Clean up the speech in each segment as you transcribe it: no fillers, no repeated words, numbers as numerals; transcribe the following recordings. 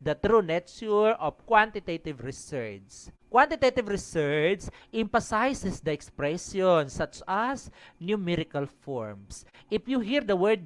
the true nature of quantitative research. Quantitative research emphasizes the expression such as numerical forms. If you hear the word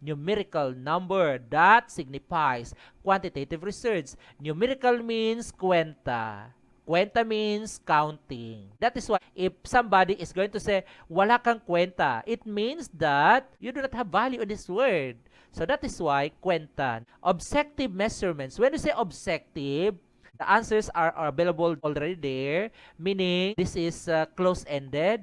numerical number, that signifies quantitative research. Numerical means kwenta. Kwenta means counting. That is why if somebody is going to say, wala kang kwenta, it means that you do not have value in this word. So that is why kwenta. Objective measurements. When you say objective, the answers are available already there, meaning this is close-ended.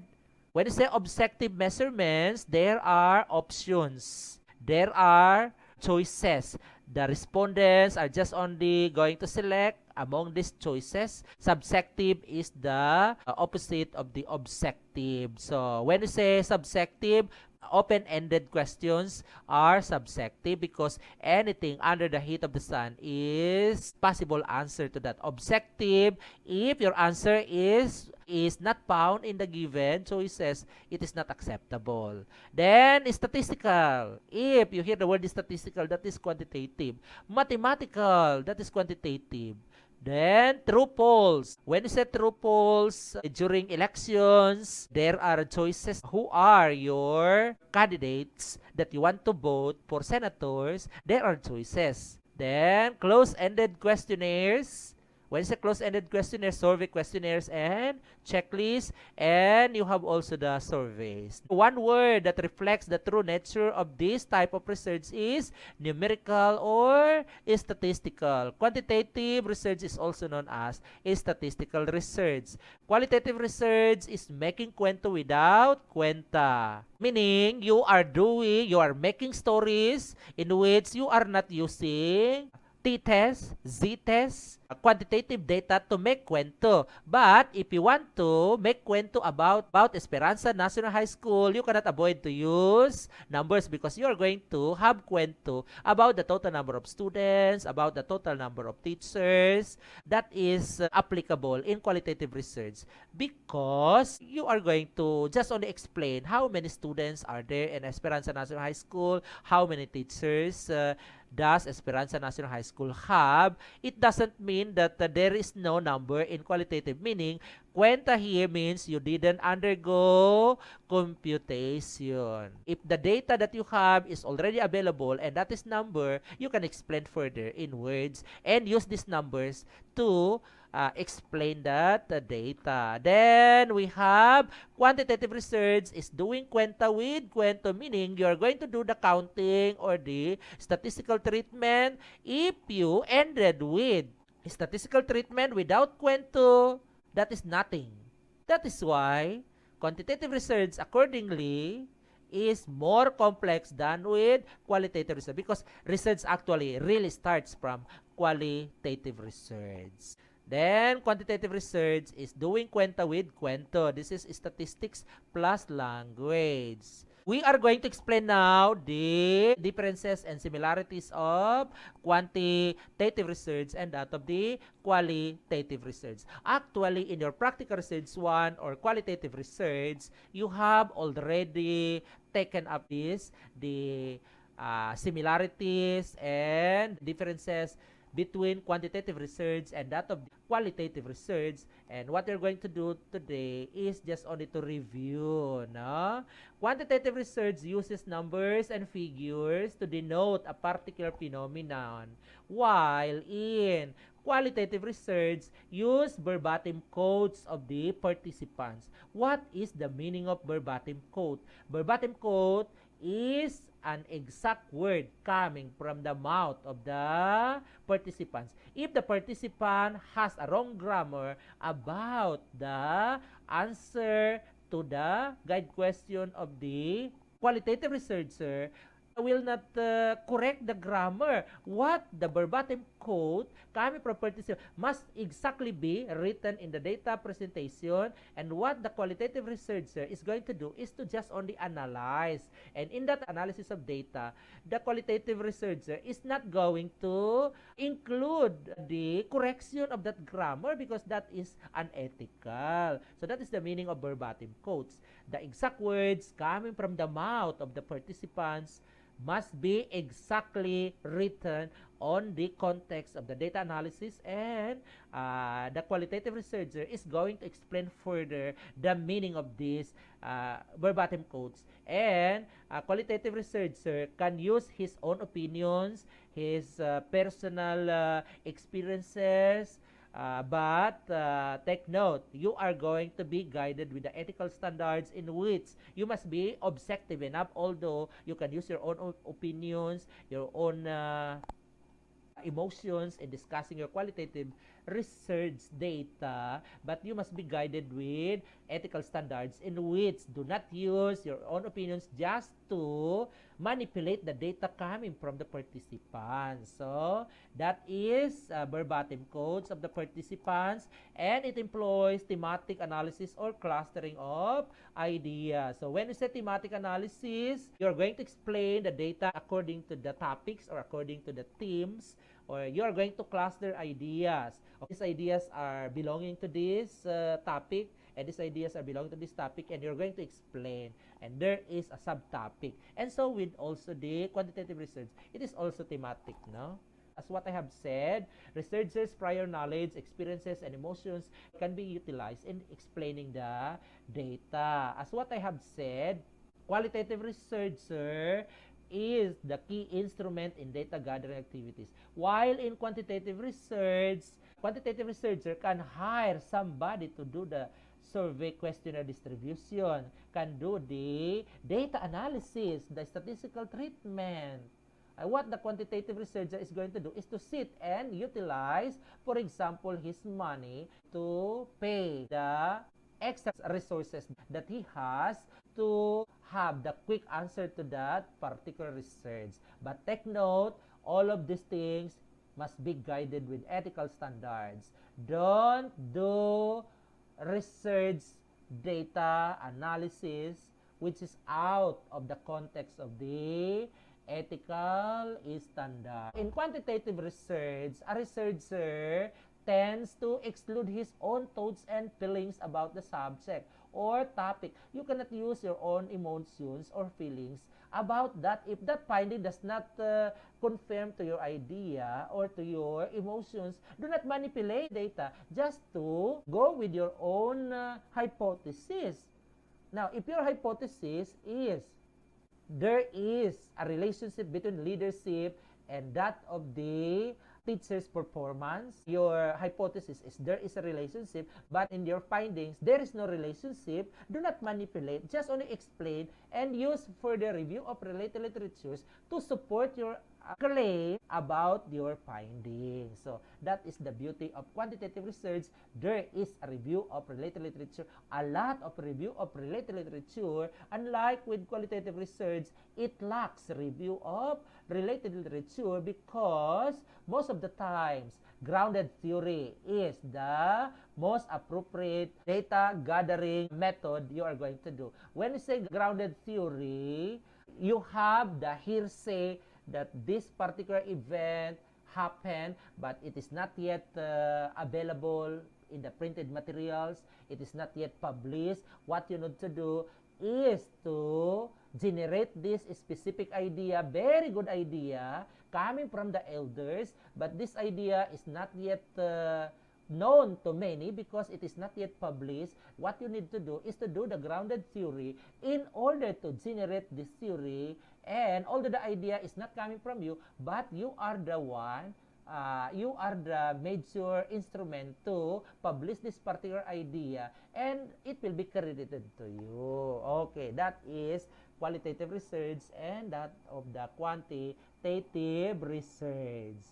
When you say objective measurements, there are options. There are choices. The respondents are just only going to select among these choices. Subjective is the opposite of the objective. So when you say subjective, open-ended questions are subjective because anything under the heat of the sun is possible answer to that. Objective, if your answer is not found in the given choices, it is not acceptable. Then statistical, if you hear the word statistical, that is quantitative. Mathematical, that is quantitative. Then, true polls. When you say true polls, during elections, there are choices. Who are your candidates that you want to vote for senators? There are choices. Then, close-ended questionnaires. When you say close-ended questionnaires, survey questionnaires, and checklists, and you have also the surveys. One word that reflects the true nature of this type of research is numerical or statistical. Quantitative research is also known as statistical research. Qualitative research is making kwento without kwenta. Meaning, you are making stories in which you are not using t-test, z-test, quantitative data to make kwento. But if you want to make kwento about Esperanza National High School, you cannot avoid to use numbers because you are going to have kwento about the total number of students, about the total number of teachers. That is applicable in qualitative research because you are going to just only explain how many students are there in Esperanza National High School, how many teachers does Esperanza National High School have. It doesn't mean that there is no number in qualitative, meaning kwenta here means you didn't undergo computation. If the data that you have is already available and that is number, you can explain further in words and use these numbers to explain that data. Then we have quantitative research is doing kwenta with kwento, meaning you are going to do the counting or the statistical treatment. If you ended with statistical treatment without kwento, that is nothing. That is why quantitative research accordingly is more complex than with qualitative research because research actually really starts from qualitative research. Then, quantitative research is doing kwenta with kwento. This is statistics plus language. We are going to explain now the differences and similarities of quantitative research and that of the qualitative research. Actually, in your practical research 1 or qualitative research, you have already taken up the similarities and differences between quantitative research and that of qualitative research. And what we're going to do today is just only to review, no? Quantitative research uses numbers and figures to denote a particular phenomenon, while in qualitative research use verbatim quotes of the participants. What is the meaning of verbatim quote? Verbatim quote is an exact word coming from the mouth of the participants. If the participant has a wrong grammar about the answer to the guide question of the qualitative researcher, will not correct the grammar. What the verbatim quote coming from participant must exactly be written in the data presentation, and what the qualitative researcher is going to do is to just only analyze. And in that analysis of data, the qualitative researcher is not going to include the correction of that grammar because that is unethical. So that is the meaning of verbatim quotes. The exact words coming from the mouth of the participants must be exactly written on the context of the data analysis, and the qualitative researcher is going to explain further the meaning of these verbatim quotes. And a qualitative researcher can use his own opinions, his personal experiences, but take note, you are going to be guided with the ethical standards in which you must be objective enough, although you can use your own opinions, your own emotions in discussing your qualitative research data, but you must be guided with ethical standards in which do not use your own opinions just to manipulate the data coming from the participants. So that is verbatim quotes of the participants, and it employs thematic analysis or clustering of ideas. So when you say thematic analysis, you're going to explain the data according to the topics or according to the themes, or you are going to cluster ideas. These ideas are belonging to this topic, and these ideas are belonging to this topic, and you're going to explain. And there is a subtopic. And so with also the quantitative research, it is also thematic, no? As what I have said, researchers' prior knowledge, experiences, and emotions can be utilized in explaining the data. As what I have said, qualitative researcher is the key instrument in data gathering activities. While in quantitative researcher can hire somebody to do the survey questionnaire distribution, can do the data analysis, the statistical treatment. What the quantitative researcher is going to do is to sit and utilize, for example, his money to pay the extra resources that he has to have the quick answer to that particular research. But take note, all of these things must be guided with ethical standards. Don't do research data analysis which is out of the context of the ethical standard. In quantitative research, a researcher tends to exclude his own thoughts and feelings about the subject or topic. You cannot use your own emotions or feelings about that if that finding does not confirm to your idea or to your emotions. Do not manipulate data just to go with your own hypothesis. Now, if your hypothesis is there is a relationship between leadership and that of the teacher's performance, your hypothesis is there is a relationship, but in your findings, there is no relationship, do not manipulate, just only explain and use further review of related literatures to support your claim about your findings. So that is the beauty of quantitative research. There is a review of related literature, a lot of review of related literature. Unlike with qualitative research, it lacks review of related literature because most of the times grounded theory is the most appropriate data gathering method you are going to do. When you say grounded theory, you have the hearsay that this particular event happened, but it is not yet available in the printed materials. It is not yet published. What you need to do is to generate this specific idea, very good idea, coming from the elders, but this idea is not yet known to many because it is not yet published. What you need to do is to do the grounded theory in order to generate this theory. And although the idea is not coming from you, but you are the one, you are the major instrument to publish this particular idea, and it will be credited to you. Okay, that is qualitative research and that of the quantitative research.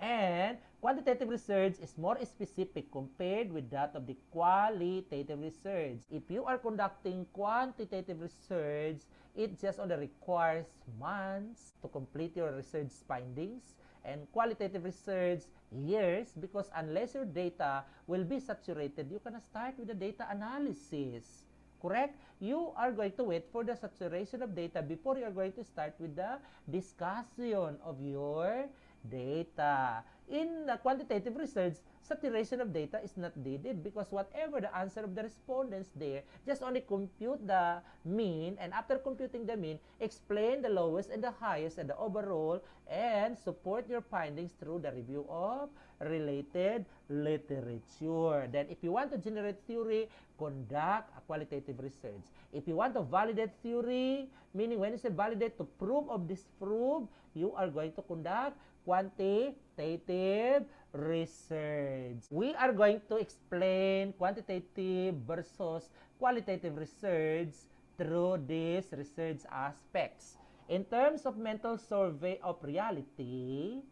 And quantitative research is more specific compared with that of the qualitative research. If you are conducting quantitative research, it just only requires months to complete your research findings, and qualitative research years, because unless your data will be saturated, you cannot start with the data analysis. Correct? You are going to wait for the saturation of data before you are going to start with the discussion of your data. In quantitative research, saturation of data is not needed because whatever the answer of the respondents there, just only compute the mean, and after computing the mean, explain the lowest and the highest and the overall, and support your findings through the review of related literature. Then if you want to generate theory, conduct a qualitative research. If you want to validate theory, meaning when you say validate, to prove or disprove, you are going to conduct quantitative research. We are going to explain quantitative versus qualitative research through these research aspects. In terms of mental survey of reality,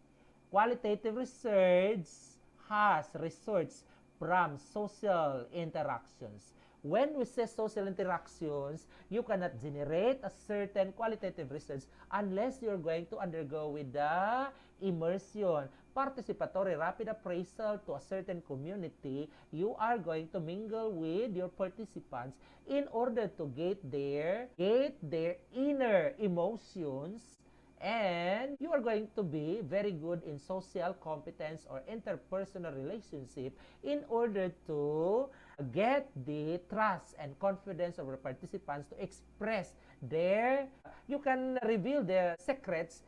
qualitative research has research from social interactions. When we say social interactions, you cannot generate a certain qualitative research unless you're going to undergo with the immersion, participatory rapid appraisal to a certain community. You are going to mingle with your participants in order to get their inner emotions, and you are going to be very good in social competence or interpersonal relationship in order to get the trust and confidence of the participants to express their, you can reveal their secrets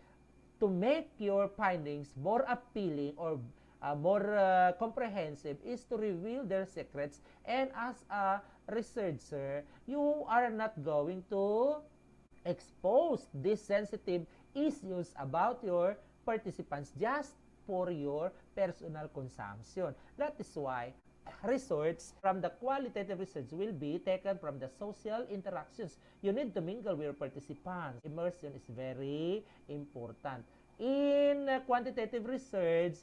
to make your findings more appealing or more comprehensive, is to reveal their secrets. And as a researcher, you are not going to expose these sensitive issues about your participants just for your personal consumption. That is why research from the qualitative research will be taken from the social interactions. You need to mingle with your participants. Immersion is very important. In quantitative research,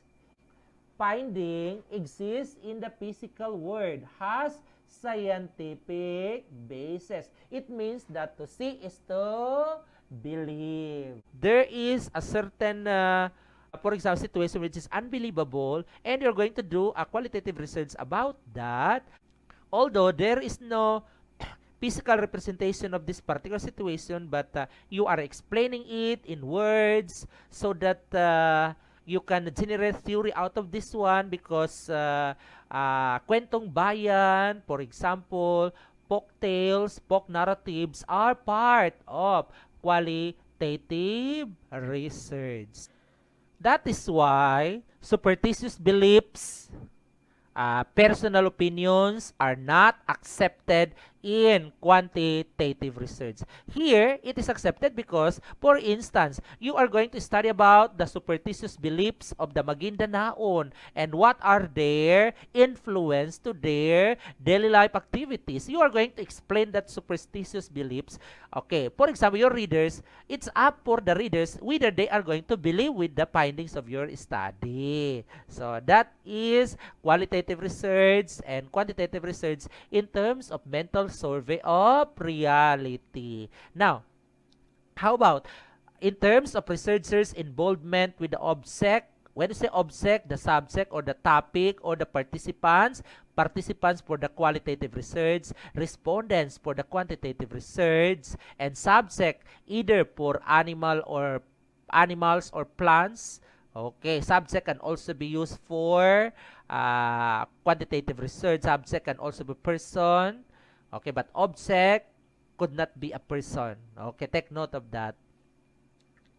finding exists in the physical world, has scientific basis. It means that to see is to believe. There is a certain for example, situation which is unbelievable, and you're going to do a qualitative research about that, although there is no physical representation of this particular situation, but you are explaining it in words so that you can generate theory out of this one, because kwentong bayan, for example, folk tales, folk narratives are part of qualitative research. That is why superstitious beliefs, personal opinions are not accepted in quantitative research. Here, it is accepted because, for instance, you are going to study about the superstitious beliefs of the Maguindanaon and what are their influence to their daily life activities. You are going to explain that superstitious beliefs. Okay, for example, your readers, it's up for the readers whether they are going to believe with the findings of your study. So that is qualitative research and quantitative research in terms of mental survey of reality. Now, how about in terms of researchers' involvement with the object? When you say object, the subject or the topic or the participants for the qualitative research, respondents for the quantitative research, and subject either for animals or plants. Okay, subject can also be used for quantitative research. Subject can also be person. Okay, but object could not be a person. Okay, take note of that.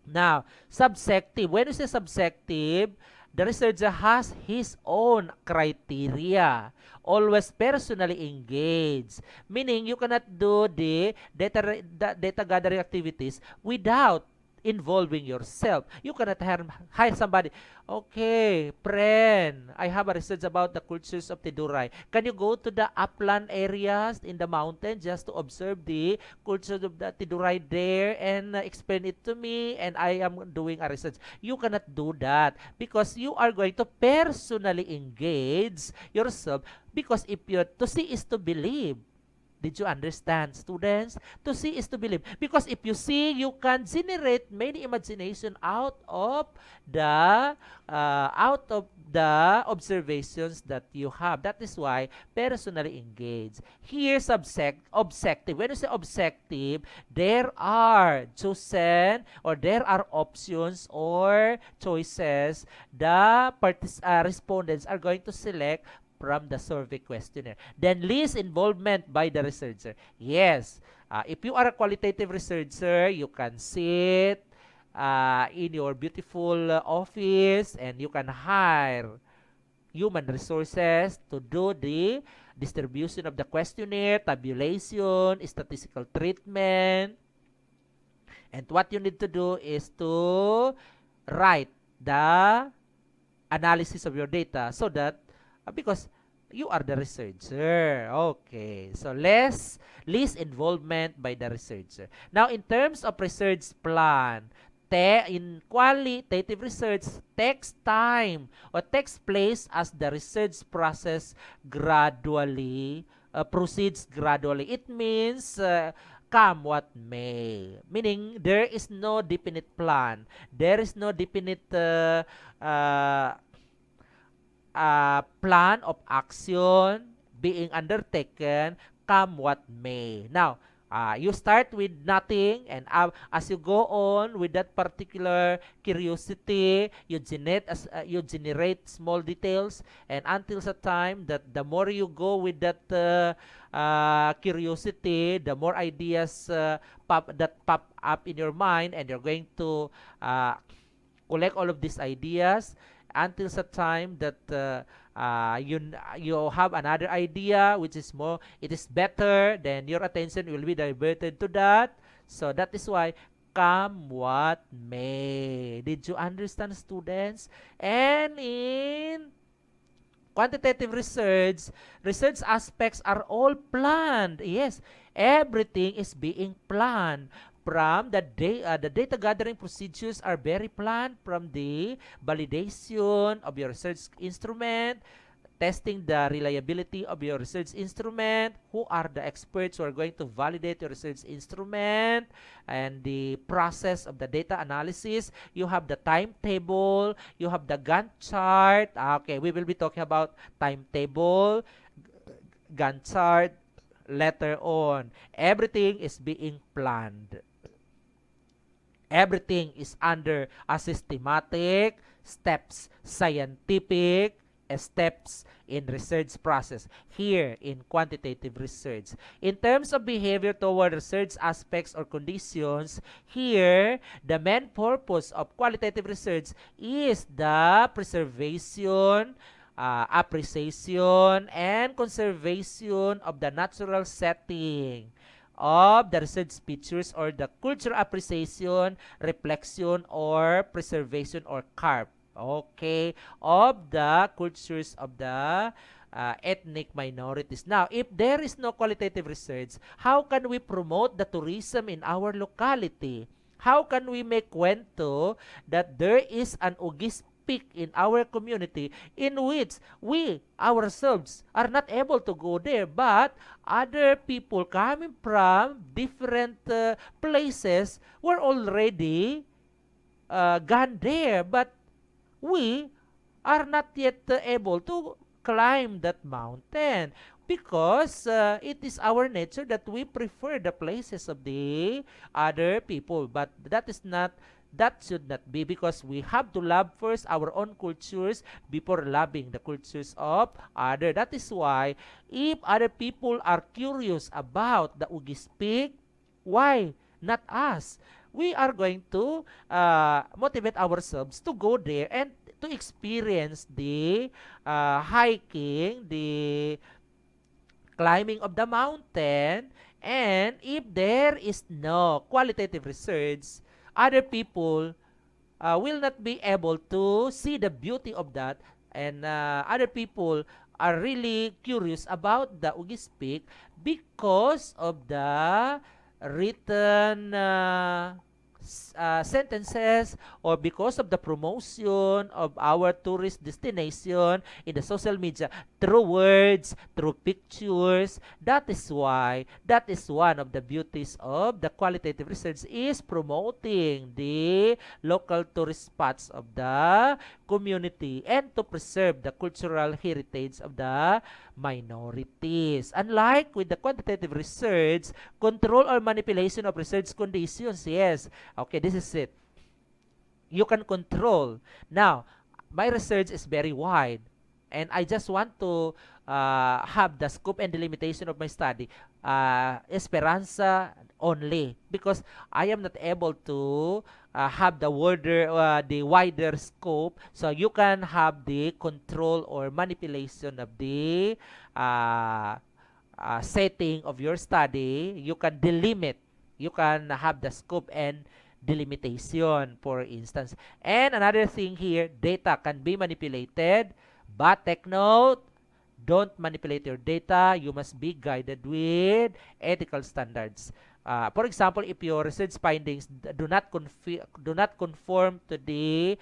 Now, subjective. When you say subjective, the researcher has his own criteria. Always personally engaged. Meaning, you cannot do the data gathering activities without involving yourself. You cannot hire somebody. Okay, friend, I have a research about the cultures of Tiduray. Can you go to the upland areas in the mountain just to observe the cultures of the Tiduray there and explain it to me, and I am doing a research? You cannot do that because you are going to personally engage yourself, because if you to see is to believe. Did you understand, students? To see is to believe. Because if you see, you can generate many imagination out of the observations that you have. That is why personally engaged. Here's objective. When you say objective, there are chosen or there are options or choices the respondents are going to select from the survey questionnaire. Then least involvement by the researcher. Yes, if you are a qualitative researcher, you can sit in your beautiful office and you can hire human resources to do the distribution of the questionnaire, tabulation, statistical treatment. And what you need to do is to write the analysis of your data so that because you are the researcher. Okay. So less involvement by the researcher. Now in terms of research plan, in qualitative research takes time or takes place as the research process gradually proceeds gradually. It means come what may. Meaning there is no definite plan. There is no definite uh, plan of action being undertaken come what may. Now, you start with nothing and as you go on with that particular curiosity, you generate small details and until the time that the more you go with that curiosity, the more ideas pop up in your mind and you're going to collect all of these ideas until the time that you have another idea which is more it is better, then your attention will be diverted to that. So that is why come what may. Did you understand, students? And in quantitative research aspects are all planned. Yes, everything is being planned. From the data gathering procedures are very planned, from the validation of your research instrument, testing the reliability of your research instrument, who are the experts who are going to validate your research instrument, and the process of the data analysis. You have the timetable, you have the Gantt chart. Okay, we will be talking about timetable, Gantt chart later on. Everything is being planned. Everything is under a systematic steps, scientific steps in research process here in quantitative research. In terms of behavior toward research aspects or conditions, here the main purpose of qualitative research is the preservation, appreciation, and conservation of the natural setting of the research features or the cultural appreciation, reflection, or preservation or carp. Okay, of the cultures of the ethnic minorities. Now, if there is no qualitative research, how can we promote the tourism in our locality? How can we make kwento that there is an Ugis Peak in our community in which we ourselves are not able to go there, but other people coming from different places were already gone there, but we are not yet able to climb that mountain because it is our nature that we prefer the places of the other people, but that should not be, because we have to love first our own cultures before loving the cultures of other. That is why if other people are curious about the Ugis Peak, why not us? We are going to motivate ourselves to go there and to experience the hiking, the climbing of the mountain. And if there is no qualitative research, other people will not be able to see the beauty of that, and other people are really curious about the Ugis Peak because of the written sentences, or because of the promotion of our tourist destination in the social media through words, through pictures. That is why, that is one of the beauties of the qualitative research, is promoting the local tourist spots of the community and to preserve the cultural heritage of the minorities. Unlike with the quantitative research, control or manipulation of research conditions. Yes. Okay, this is it. You can control. Now, my research is very wide, and I just want to have the scope and delimitation of my study, Esperanza only, because I am not able to have the wider scope, so you can have the control or manipulation of the uh, setting of your study. You can delimit, you can have the scope and delimitation, for instance. And another thing here, data can be manipulated, but take note, don't manipulate your data. You must be guided with ethical standards. For example, if your research findings do not conform to the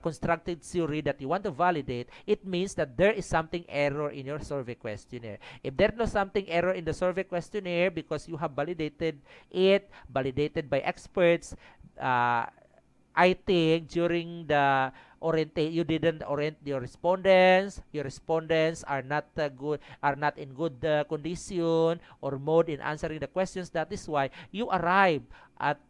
constructed theory that you want to validate, it means that there is something error in your survey questionnaire. If there's no something error in the survey questionnaire because you have validated it, validated by experts, I think during the you didn't orient your respondents. Your respondents are not are not in good condition or mode in answering the questions. That is why you arrive at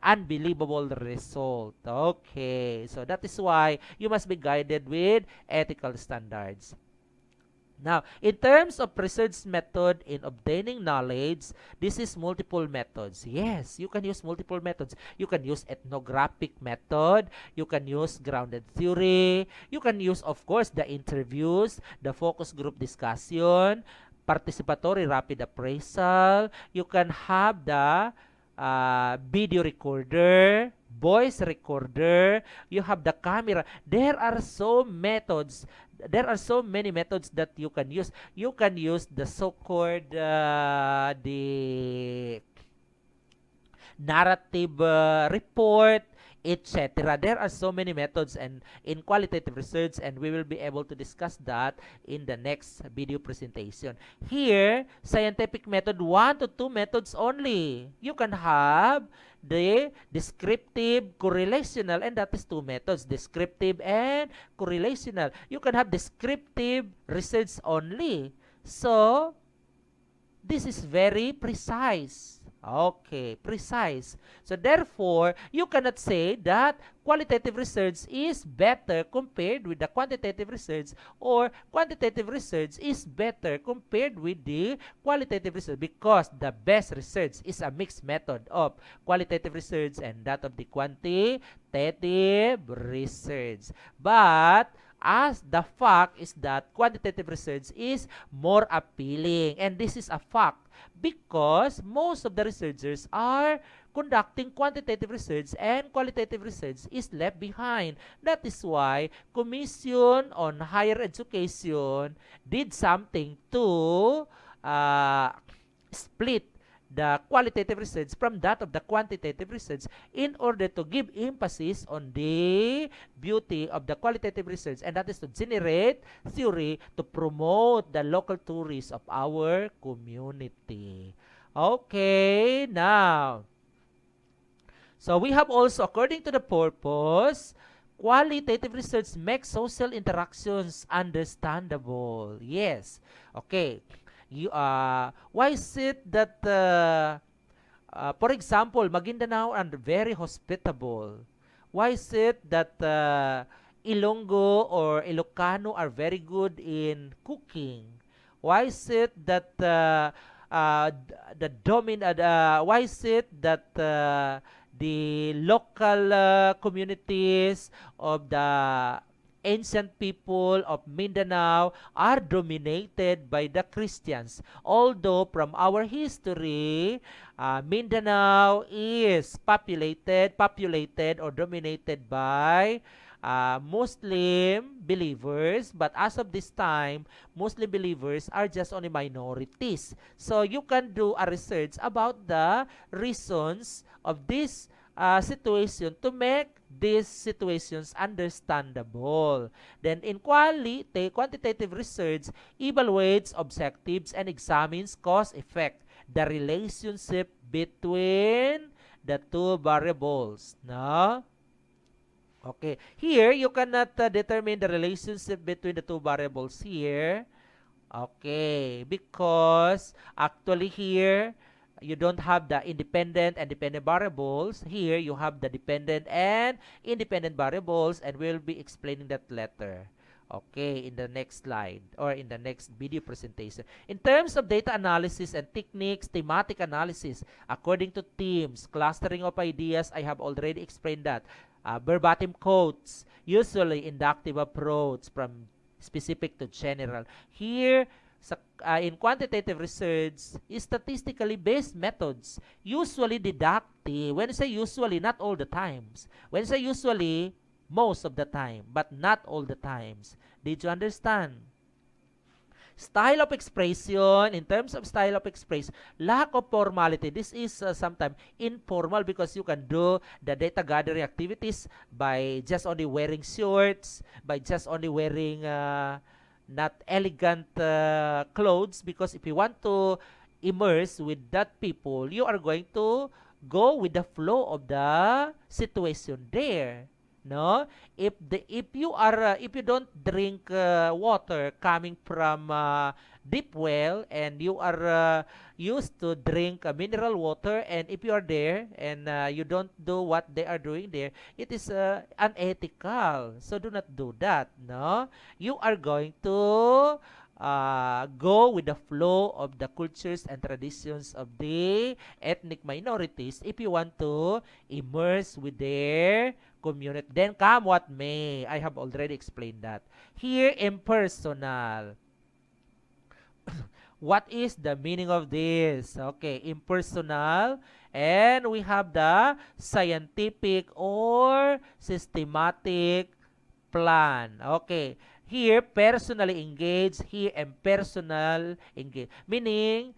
unbelievable result. Okay, so that is why you must be guided with ethical standards. Now, in terms of research method in obtaining knowledge, this is multiple methods. Yes, you can use multiple methods. You can use ethnographic method. You can use grounded theory. You can use, of course, the interviews, the focus group discussion, participatory rapid appraisal. You can have the video recorder, voice recorder. You have the camera. There are so methods. There are so many methods that you can use. You can use the so-called the narrative report, etc. There are so many methods and in qualitative research, and we will be able to discuss that in the next video presentation. Here, scientific method, 1 to 2 methods only. You can have the descriptive, correlational, and that is 2 methods, descriptive and correlational. You can have descriptive research only. So, this is very precise. Okay, precise. So therefore, you cannot say that qualitative research is better compared with the quantitative research, or quantitative research is better compared with the qualitative research, because the best research is a mixed method of qualitative research and that of the quantitative research. But as the fact is that quantitative research is more appealing, and this is a fact because most of the researchers are conducting quantitative research and qualitative research is left behind. That is why Commission on Higher Education did something to split the qualitative research from that of the quantitative research in order to give emphasis on the beauty of the qualitative research, and that is to generate theory to promote the local tourism of our community. Okay, now, so we have also, according to the purpose, qualitative research makes social interactions understandable. Yes. Okay. Why is it that for example, Maguindanao are very hospitable? Why is it that Ilonggo or Ilocano are very good in cooking? Why is it that why is it that the local communities of the ancient people of Mindanao are dominated by the Christians? Although from our history, Mindanao is populated or dominated by Muslim believers, but as of this time, Muslim believers are just only minorities. So you can do a research about the reasons of this situation to make these situations understandable. Then in quantitative research evaluates objectives and examines cause-effect, the relationship between the two variables. No? Okay. Here, you cannot determine the relationship between the two variables here. Okay. Because actually here, you don't have the independent and dependent variables. Here, you have the dependent and independent variables, and we'll be explaining that later. Okay, in the next slide or in the next video presentation. In terms of data analysis and techniques, thematic analysis, according to themes, clustering of ideas, I have already explained that. Verbatim quotes, usually inductive approach from specific to general. Here, in quantitative research, statistically based methods, usually deductive. When I say usually, not all the times. When I say usually, most of the time, but not all the times. Did you understand? Style of expression, in terms of style of expression, lack of formality. This is sometimes informal because you can do the data gathering activities by just only wearing shorts, by just only wearing not elegant clothes, because if you want to immerse with that people, you are going to go with the flow of the situation there. No, if you are if you don't drink water coming from deep well, and you are used to drink mineral water, and if you are there and you don't do what they are doing there, it is unethical. So do not do that. No, you are going to go with the flow of the cultures and traditions of the ethnic minorities if you want to immerse with their community. Then come what may. I have already explained that. Here, impersonal. What is the meaning of this? Okay, impersonal. And we have the scientific or systematic plan. Okay. Here, personally engaged. Here, impersonal engaged. Meaning,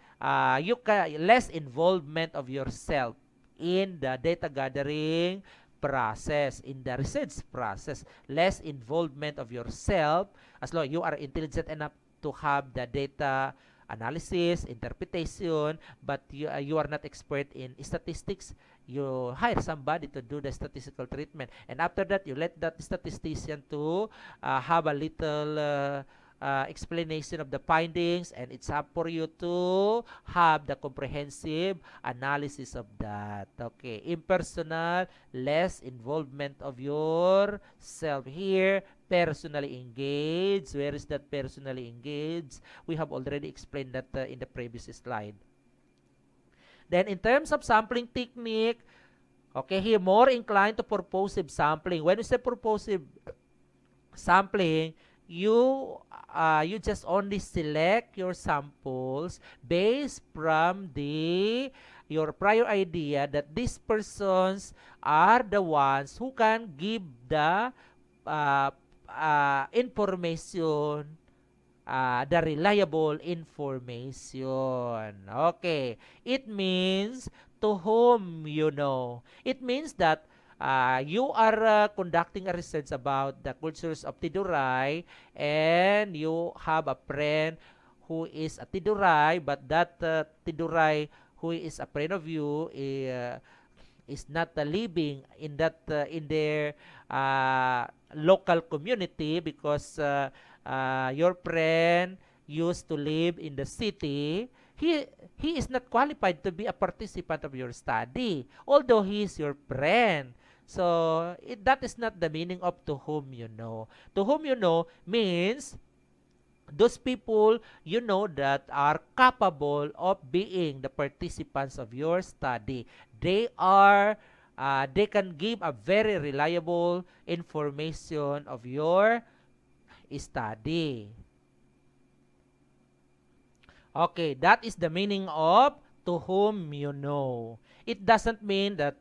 you can less involvement of yourself in the data gathering process, in the research process. Less involvement of yourself, as long as you are intelligent enough to have the data analysis, interpretation, but you are not expert in statistics. You hire somebody to do the statistical treatment, and after that you let that statistician to have a little explanation of the findings, and it's up for you to have the comprehensive analysis of that. Okay, impersonal, less involvement of yourself. Here, personally engaged. Where is that personally engaged? We have already explained that in the previous slide. Then in terms of sampling technique, okay, here more inclined to purposive sampling. When you say purposive sampling, you just only select your samples based from your prior idea that these persons are the ones who can give the information, the reliable information. Okay. It means to whom you know. It means that you are conducting a research about the cultures of Tiduray, and you have a friend who is a Tiduray, but that Tiduray who is a friend of you is not living in that in their local community, because your friend used to live in the city. He is not qualified to be a participant of your study, although he is your friend. So that is not the meaning of to whom you know. To whom you know means those people you know that are capable of being the participants of your study. They can give a very reliable information of your study. Okay, that is the meaning of to whom you know. It doesn't mean that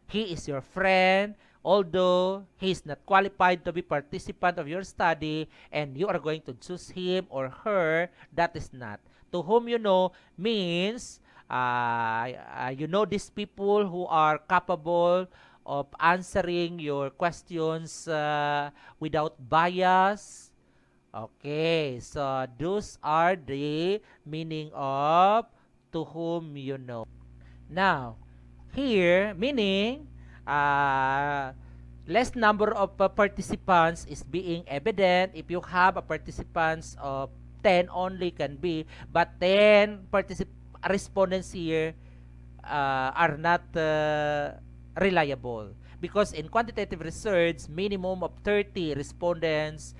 he is your friend, although he is not qualified to be participant of your study, and you are going to choose him or her. That is not. To whom you know means You know these people who are capable of answering your questions without bias. Okay, so those are the meaning of to whom you know. Now, here, meaning, uh, less number of participants is being evident. If you have a participants of 10 only can be, but 10 respondents here are not reliable. Because in quantitative research, minimum of 30 respondents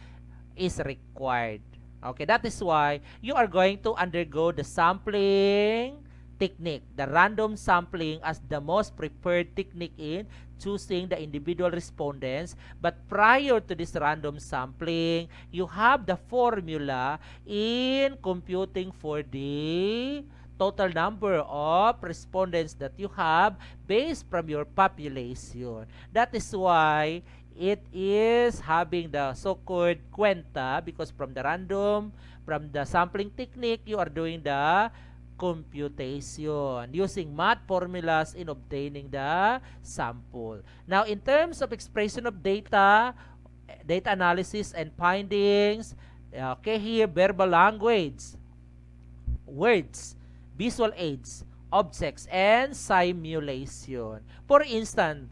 is required. Okay, that is why you are going to undergo the sampling technique, the random sampling as the most preferred technique in choosing the individual respondents. But prior to this random sampling, you have the formula in computing for the total number of respondents that you have based from your population. That is why it is having the so-called kwenta, because from the sampling technique, you are doing the computation using math formulas in obtaining the sample. Now, in terms of expression of data, data analysis and findings, okay, here, verbal language, words, visual aids, objects, and simulation. For instance,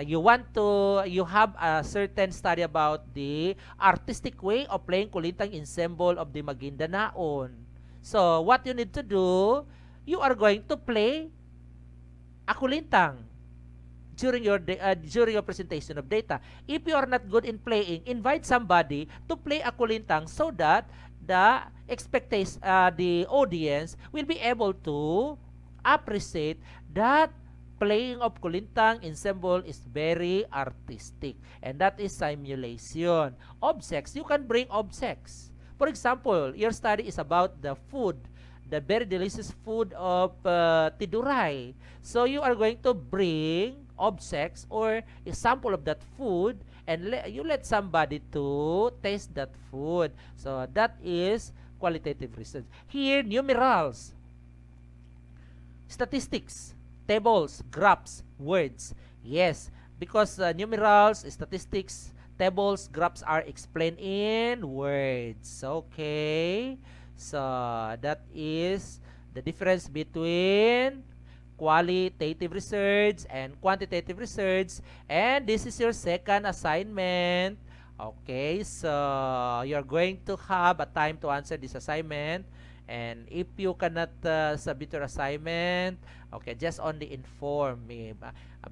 you have a certain study about the artistic way of playing kulintang ensemble of the Maguindanaon. So, what you need to do, you are going to play a kulintang during your presentation of data. If you are not good in playing, invite somebody to play a kulintang so that the audience will be able to appreciate that playing of kulintang ensemble is very artistic, and that is simulation. Objects, you can bring objects. For example, your study is about the food, the very delicious food of Tiduray. So you are going to bring objects or a sample of that food, and you let somebody to taste that food. So that is qualitative research. Here, numerals, statistics, tables, graphs, words. Yes, because numerals, statistics, tables, graphs are explained in words. Okay, so that is the difference between qualitative research and quantitative research. And this is your second assignment. Okay, so you're going to have a time to answer this assignment. And if you cannot submit your assignment, okay, just only inform me.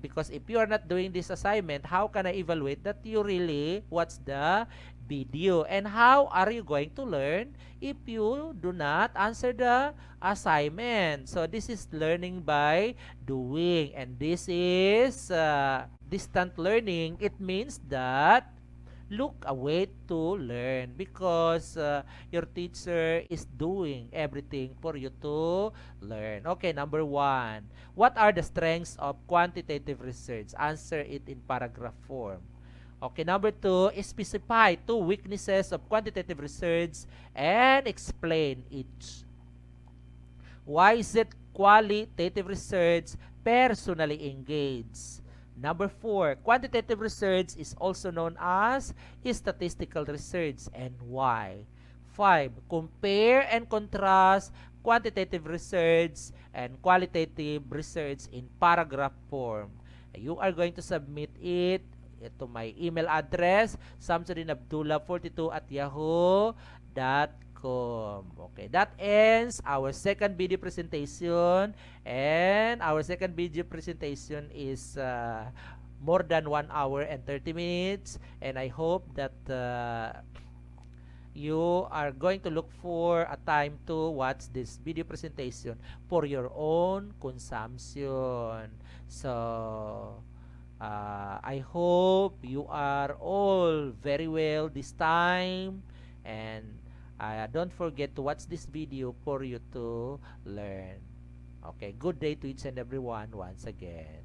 Because if you are not doing this assignment, how can I evaluate that you really watch the video? And how are you going to learn if you do not answer the assignment? So this is learning by doing, and this is distant learning. It means that look away to learn, because your teacher is doing everything for you to learn. Okay, number 1. What are the strengths of quantitative research? Answer it in paragraph form. Okay, number 2, specify 2 weaknesses of quantitative research and explain each. Why is it qualitative research personally engaged? Number 4, quantitative research is also known as statistical research, and why? 5, compare and contrast quantitative research and qualitative research in paragraph form. You are going to submit it to my email address, samsudinabdullah42@yahoo.com. Okay, that ends our second video presentation, and our second video presentation is more than 1 hour and 30 minutes, and I hope that you are going to look for a time to watch this video presentation for your own consumption. So I hope you are all very well this time, and don't forget to watch this video for you to learn. Okay, good day to each and everyone once again.